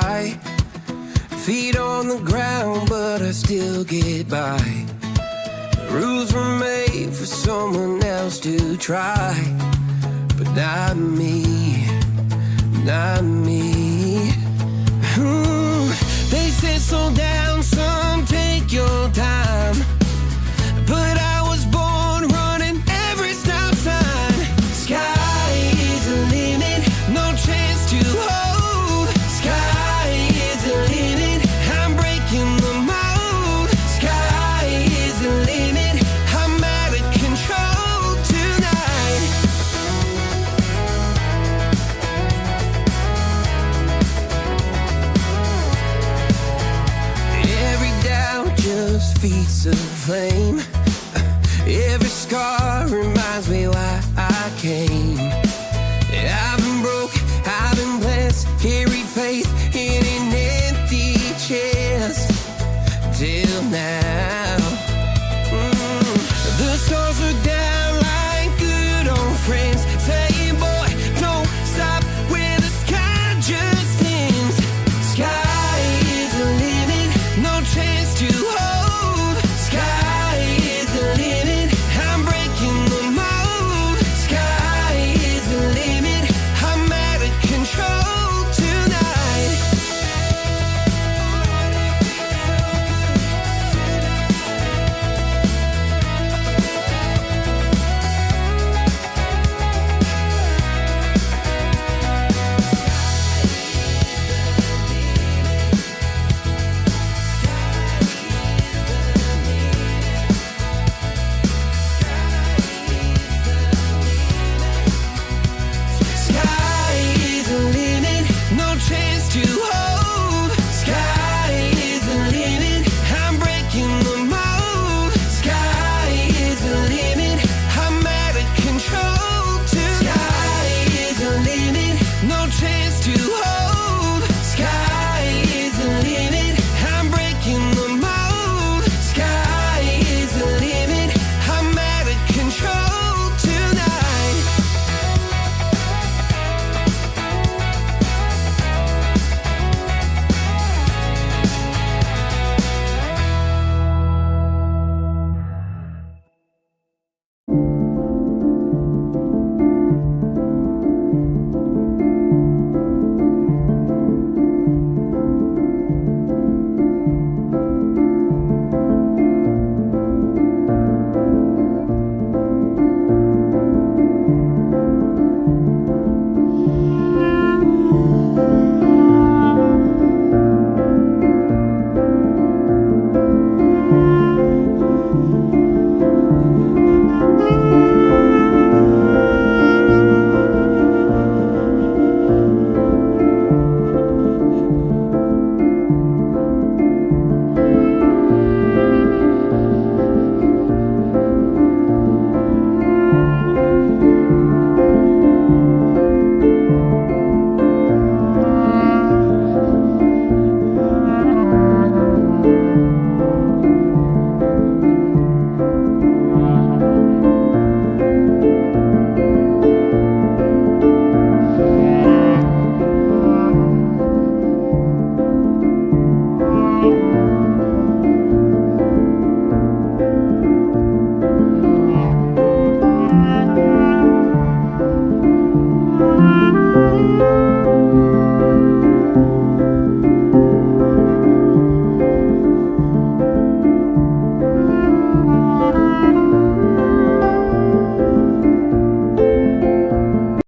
high. Feet on the ground, but I still get by. Rules were made for someone else to try, but not me, not me. They said slow down, son, take your time, but I was born running every stop sign. Sky is the limit, no chance to hold. Sky is the limit, I'm breaking the mold. Sky is the limit, I'm out of control tonight. Every doubt just feeds the flame. Every scar reminds me why I came. I've been broke, I've been blessed, carry faith in an empty chest till now.